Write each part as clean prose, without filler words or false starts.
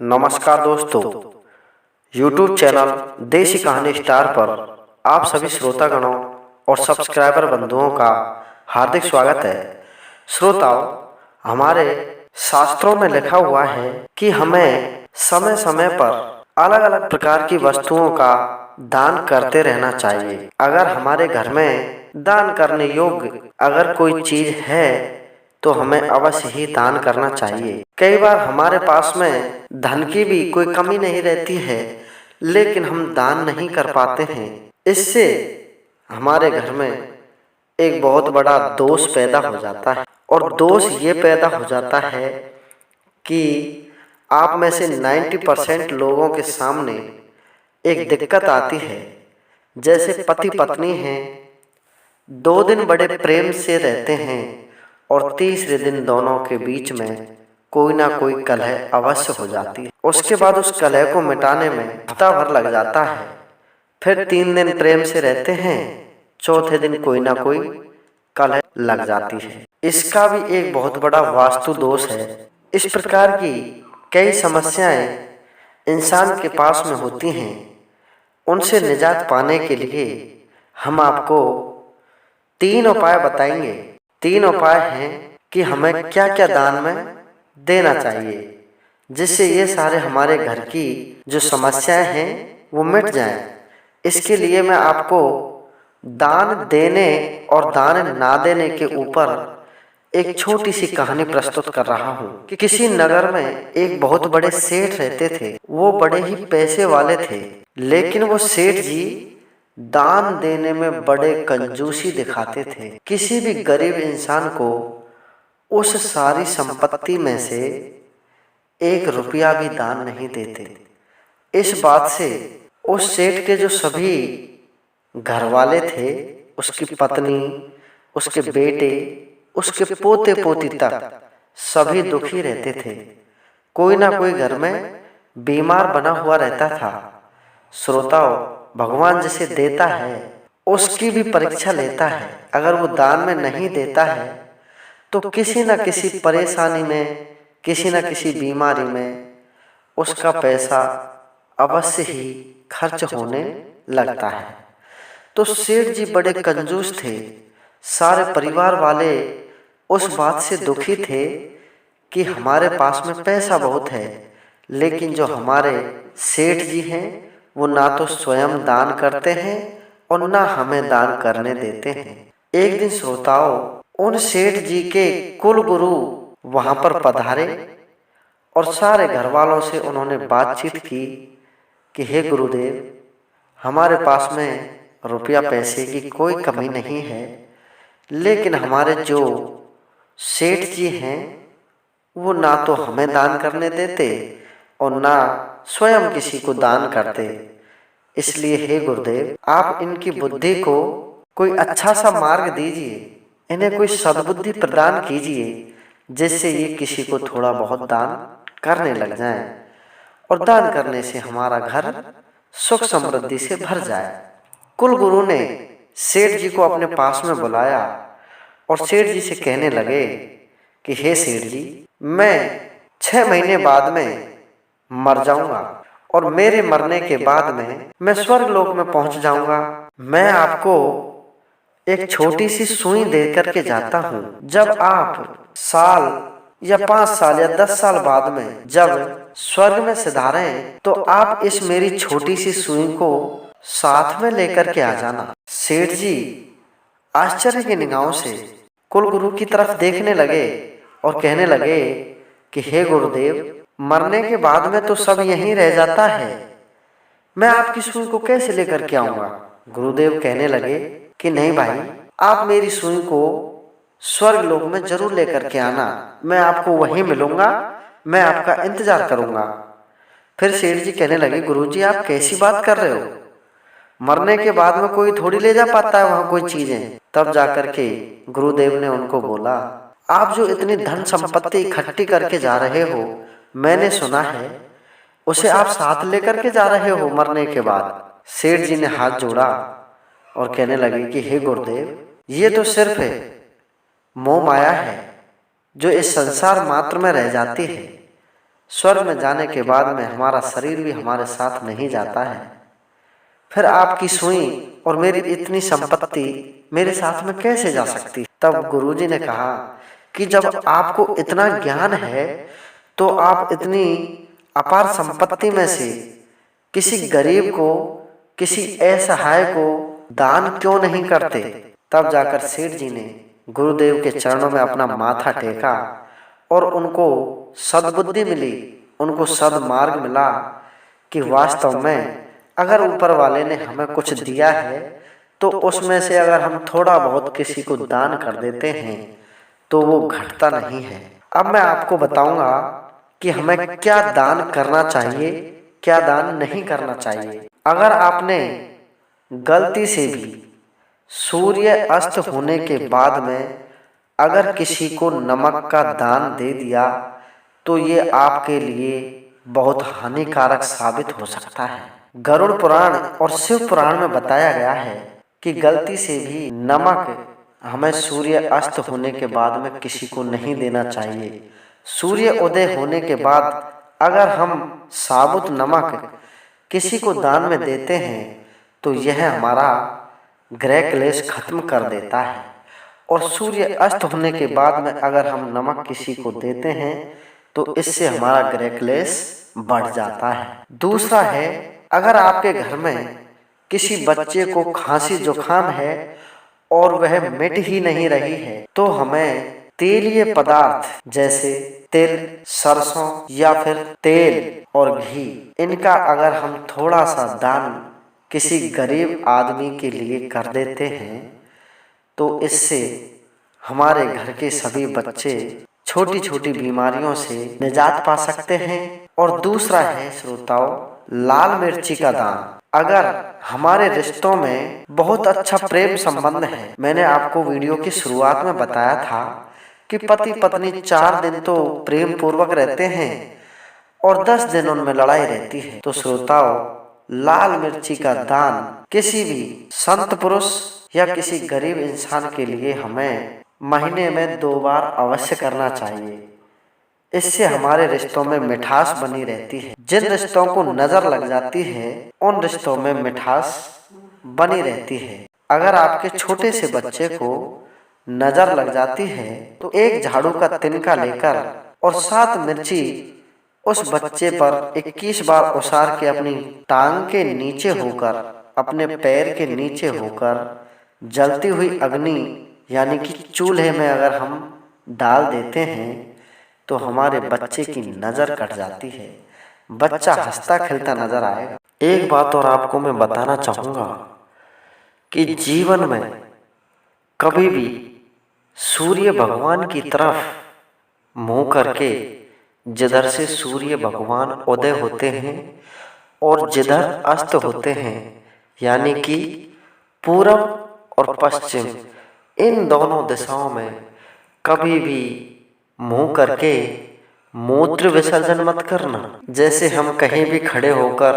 नमस्कार दोस्तों, YouTube channel देसी कहानी स्टार पर आप सभी श्रोतागणों और सब्सक्राइबर बंधुओं का हार्दिक स्वागत है। श्रोताओं, हमारे शास्त्रों में लिखा हुआ है कि हमें समय समय पर अलग अलग प्रकार की वस्तुओं का दान करते रहना चाहिए। अगर हमारे घर में दान करने योग्य अगर कोई चीज है तो हमें अवश्य ही दान करना चाहिए। कई बार हमारे पास में धन की भी कोई कमी नहीं रहती है, लेकिन हम दान नहीं कर पाते हैं। इससे हमारे घर में एक बहुत बड़ा दोष पैदा हो जाता है, और दोष ये पैदा हो जाता है कि आप में से 90% लोगों के सामने एक दिक्कत आती है। जैसे पति पत्नी हैं, 2 दिन बड़े प्रेम से रहते हैं और तीसरे दिन दोनों के बीच में कोई ना कोई कलह अवश्य हो जाती है। उसके बाद उस कलह को मिटाने में हफ्ता भर लग जाता है। फिर 3 दिन प्रेम से रहते हैं, चौथे दिन कोई ना कोई कलह लग जाती है। इसका भी एक बहुत बड़ा वास्तु दोष है। इस प्रकार की कई समस्याएं इंसान के पास में होती हैं। उनसे निजात पाने के लिए हम आपको 3 उपाय बताएंगे। 3 उपाय हैं कि हमें क्या क्या दान में देना चाहिए, जिससे ये सारे हमारे घर की जो समस्याएं हैं वो मिट जाएं। इसके लिए मैं आपको दान देने और दान ना देने के ऊपर एक छोटी सी कहानी प्रस्तुत कर रहा हूँ कि किसी नगर में एक बहुत बड़े सेठ रहते थे। वो बड़े ही पैसे वाले थे, लेकिन वो सेठ जी दान देने में बड़े कंजूसी दिखाते थे। किसी भी गरीब इंसान को उस सारी संपत्ति में से 1 रुपया भी दान नहीं देते। इस बात से उस सेठ के जो सभी घर वाले थे, उसकी पत्नी, उसके बेटे, उसके पोते पोती तक सभी दुखी रहते थे। कोई ना कोई घर में बीमार बना हुआ रहता था। श्रोताओं, भगवान जिसे देता है उसकी भी परीक्षा लेता है। अगर वो दान में नहीं देता है तो किसी न किसी परेशानी में, किसी न किसी बीमारी में उसका पैसा अवश्य ही खर्च होने लगता है। तो सेठ जी बड़े कंजूस थे। सारे परिवार वाले उस बात से दुखी थे कि हमारे पास में पैसा बहुत है, लेकिन जो हमारे सेठ जी हैं वो ना तो स्वयं दान करते हैं और ना हमें दान करने देते हैं। एक दिन श्रोताओं, उन सेठ जी के कुल गुरु वहां पर पधारे और सारे घर वालों से उन्होंने बातचीत की कि हे गुरुदेव, हमारे पास में रुपया पैसे की कोई कमी नहीं है, लेकिन हमारे जो सेठ जी हैं वो ना तो हमें दान करने देते और ना स्वयं किसी को दान करते। इसलिए हे गुरुदेव, आप इनकी बुद्धि को कोई अच्छा सा मार्ग दीजिए, इन्हें कोई सद्बुद्धि प्रदान कीजिए, जिससे ये किसी को थोड़ा बहुत दान करने लग जाएं और दान करने से हमारा घर सुख समृद्धि से भर जाए। कुल गुरु ने सेठ जी को अपने पास में बुलाया और सेठ जी से कहने लगे कि हे सेठ जी, मैं 6 महीने बाद में मर जाऊंगा और मेरे मरने के बाद में मैं स्वर्ग लोक में पहुंच जाऊंगा। मैं आपको एक छोटी सी सुई दे करके जाता हूँ। जब आप साल या 5 साल या 10 साल बाद में जब स्वर्ग में सिधारें तो आप इस मेरी छोटी सी सुई को साथ में लेकर के आ जाना। सेठ जी आश्चर्य की निगाहों से कुल गुरु की तरफ देखने लगे और कहने लगे कि हे गुरुदेव, मरने के बाद में तो सब यहीं रह जाता है, मैं आपकी सुई को कैसे लेकर के आऊंगा। गुरुदेव कहने लगे कि नहीं भाई, आप मेरी सुई को स्वर्ग लोक में जरूर लेकर के आना, मैं आपको वहीं मिलूंगा, मैं आपका इंतजार करूंगा। फिर सेठ जी कहने लगे, गुरुजी आप कैसी बात कर रहे हो, मरने के बाद में कोई थोड़ी ले जा पाता है वहां कोई चीजें। तब जाकर के गुरुदेव ने उनको बोला, आप जो इतनी धन संपत्ति इकट्ठी करके जा रहे हो, मैंने सुना है उसे आप साथ लेकर के जा रहे हो मरने के बाद। सेठ जी ने हाथ जोड़ा और कहने लगे कि हे गुरुदेव, ये तो सिर्फ मोह माया है जो इस संसार मात्र में रह जाती है। स्वर्ग में जाने के बाद में हमारा शरीर भी हमारे साथ नहीं जाता है, फिर आपकी सुई और मेरी इतनी संपत्ति मेरे साथ में कैसे जा सकती? तब गुरुजी ने कहा कि जब आपको इतना ज्ञान है तो आप इतनी अपार संपत्ति में से किसी गरीब को, किसी असहाय को दान क्यों नहीं करते? तब जाकर सेठ जी ने गुरुदेव के चरणों में अपना माथा टेका और उनको सद्बुद्धि मिली, उनको सद्मार्ग मिला कि वास्तव में अगर ऊपर वाले ने हमें कुछ दिया है तो उसमें से अगर हम थोड़ा बहुत किसी को दान कर देते हैं तो वो घटता नहीं है। अब मैं आपको बताऊंगा कि हमें क्या दान करना चाहिए, क्या दान नहीं करना चाहिए। अगर आपने गलती से भी सूर्य अस्त होने के बाद में अगर किसी को नमक का दान दे दिया तो ये आपके लिए बहुत हानिकारक साबित हो सकता है। गरुड़ पुराण और शिव पुराण में बताया गया है कि गलती से भी नमक हमें सूर्य अस्त होने के बाद में किसी को नहीं देना चाहिए। सूर्य उदय होने के बाद अगर हम साबुत नमक किसी को दान में देते हैं तो यह हमारा ग्रह क्लेश खत्म कर देता है, और सूर्य अस्त होने के बाद में अगर हम नमक किसी को देते हैं तो इससे हमारा ग्रह क्लेश बढ़ जाता है। दूसरा है, अगर आपके घर में किसी बच्चे को खांसी जुकाम है और वह मिट ही नहीं रही है तो हमें तेलीय पदार्थ जैसे तिल, सरसों या फिर तेल और घी, इनका अगर हम थोड़ा सा दान किसी गरीब आदमी के लिए कर देते हैं तो इससे हमारे घर के सभी बच्चे छोटी छोटी बीमारियों से निजात पा सकते हैं। और दूसरा है श्रोताओ, लाल मिर्ची का दान। अगर हमारे रिश्तों में बहुत अच्छा प्रेम संबंध है, मैंने आपको वीडियो की शुरुआत में बताया था कि पति पत्नी 4 दिन तो प्रेम पूर्वक रहते हैं और 10 दिन उनमें लड़ाई रहती है, तो श्रोताओ लाल मिर्ची का दान किसी भी संत पुरुष या किसी गरीब इंसान के लिए हमें महीने में 2 बार अवश्य करना चाहिए। इससे हमारे रिश्तों में मिठास बनी रहती है। जिन रिश्तों को नजर लग जाती है उन रिश्तों में मिठास बनी रहती है। अगर आपके छोटे से बच्चे को नजर लग जाती है तो एक झाड़ू का तिनका लेकर और 7 मिर्ची उस बच्चे पर 21 बार उसार के अपनी टांग के नीचे होकर, अपने पैर के नीचे होकर जलती हुई अग्नि यानी कि चूल्हे में अगर हम डाल देते हैं तो हमारे बच्चे की नजर कट जाती है, बच्चा हंसता खेलता नजर आएगा। एक बात और आपको मैं बताना चाहूंगा कि जीवन में कभी भी सूर्य भगवान की तरफ मुंह करके, जिधर से सूर्य भगवान उदय होते हैं और जिधर अस्त होते हैं यानी कि पूरब और पश्चिम, इन दोनों दिशाओं में कभी भी मुंह करके मूत्र विसर्जन मत करना। जैसे हम कहीं भी खड़े होकर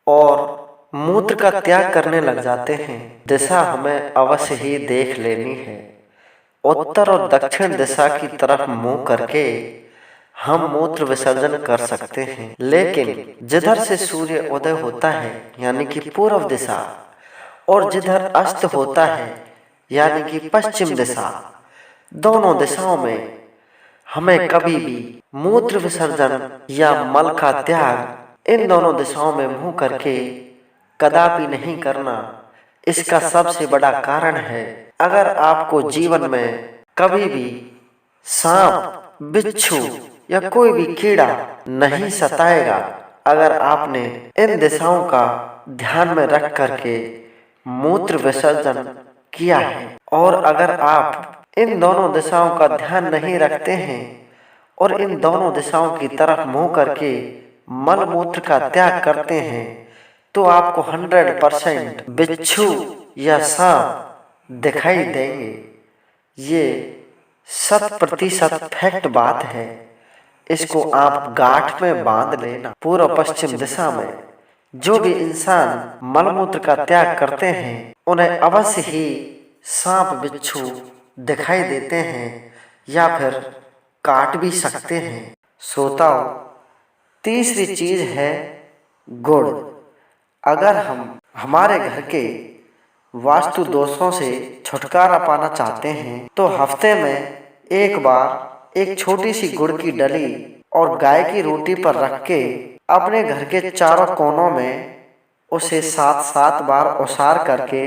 और मूत्र का त्याग करने लग जाते हैं, दिशा हमें अवश्य ही देख लेनी है। उत्तर और दक्षिण दिशा की तरफ मुंह करके हम मूत्र विसर्जन कर सकते हैं, लेकिन जिधर से सूर्य उदय होता है यानी कि पूर्व दिशा और जिधर अस्त होता है यानी कि पश्चिम दिशा, दोनों दिशाओं में हमें कभी भी मूत्र विसर्जन या मल का त्याग इन दोनों दिशाओं में मुंह करके कदापि नहीं करना। इसका सबसे बड़ा कारण है, अगर आपको जीवन में कभी भी सांप, बिच्छू या कोई भी कीड़ा नहीं सताएगा, अगर आपने इन दिशाओं का ध्यान में रख करके मूत्र विसर्जन किया है, और अगर आप इन दोनों दिशाओं का ध्यान नहीं रखते हैं और इन दोनों दिशाओं की तरफ मुंह करके मल मूत्र का त्याग करते हैं तो आपको 100% बिच्छू या सांप दिखाई देंगे। ये 100% फैक्ट बात है। इसको आप गांठ में बांध लेना। पूर्व पश्चिम दिशा में जो भी इंसान मलमूत्र का त्याग करते हैं उन्हें अवश्य ही सांप बिच्छू दिखाई देते हैं या फिर काट भी सकते हैं। श्रोताओं, तीसरी चीज है गुड़। अगर हम हमारे घर के वास्तु दोषों से छुटकारा पाना चाहते हैं तो हफ्ते में एक बार एक छोटी सी गुड़ की डली और गाय की रोटी पर रख के अपने घर के चारों कोनों में उसे 7-7 बार ओसार करके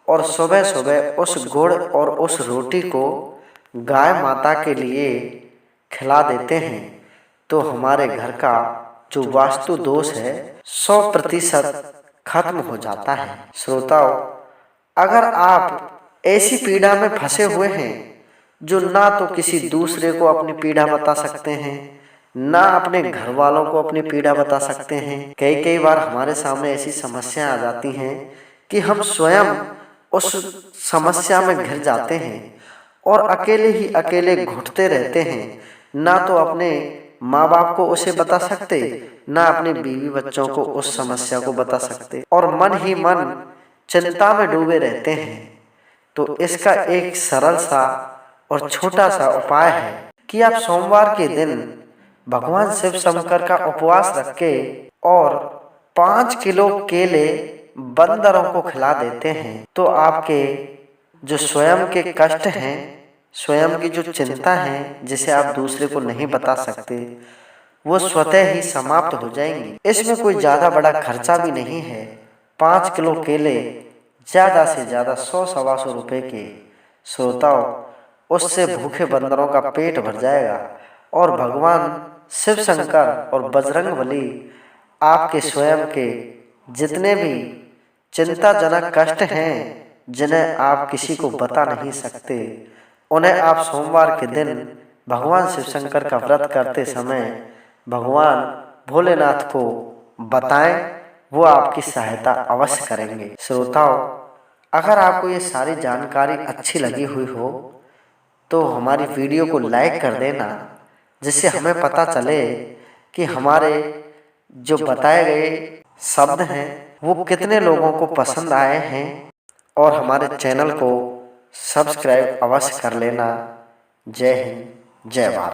और सुबह सुबह उस गुड़ और उस रोटी को गाय माता के लिए खिला देते हैं तो हमारे घर का जो वास्तु दोष है 100% खत्म हो जाता है। श्रोताओं, अगर आप ऐसी पीड़ा में फंसे हुए हैं जो ना तो किसी दूसरे को अपनी पीड़ा बता सकते हैं, ना अपने घर वालों को अपनी पीड़ा बता सकते हैं, कई बार हमारे सामने ऐसी समस्या आ जाती हैं कि हम स्वयं उस समस्या में घिर जाते हैं और अकेले ही अकेले घुटते रहते हैं। ना तो अपने माँ बाप को उसे बता सकते, ना अपने बीवी बच्चों को उस समस्या को बता सकते और मन ही मन चिंता में डूबे रहते हैं। तो इसका एक सरल सा और छोटा सा उपाय है कि आप सोमवार के दिन भगवान शिव शंकर का उपवास रख के और 5 किलो केले बंदरों को खिला देते हैं तो आपके जो स्वयं के कष्ट हैं, स्वयं की जो चिंता है जिसे आप दूसरे को नहीं बता सकते, वो स्वतः ही समाप्त हो जाएंगी। इसमें कोई ज़्यादा बड़ा खर्चा भी नहीं है। 5 किलो केले ज़्यादा से ज़्यादा 100-125 रुपये के। श्रोताओं, उससे भूखे बंदरों का पेट भर जाएगा और भगवान शिव शंकर और बजरंगबली आपके स्वयं के जितने भी चिंताजनक कष्ट हैं जिन्हें आप किसी को बता नहीं सकते, उन्हें आप सोमवार के दिन भगवान शिव शंकर का व्रत करते समय भगवान भोलेनाथ को बताएं, वो आपकी सहायता अवश्य करेंगे। श्रोताओं, अगर आपको ये सारी जानकारी अच्छी लगी हुई हो तो हमारी वीडियो को लाइक कर देना, जिससे हमें पता चले कि हमारे जो बताए गए शब्द हैं वो कितने लोगों को पसंद आए हैं। और हमारे चैनल को सब्सक्राइब अवश्य कर लेना। जय हिंद, जय भारत।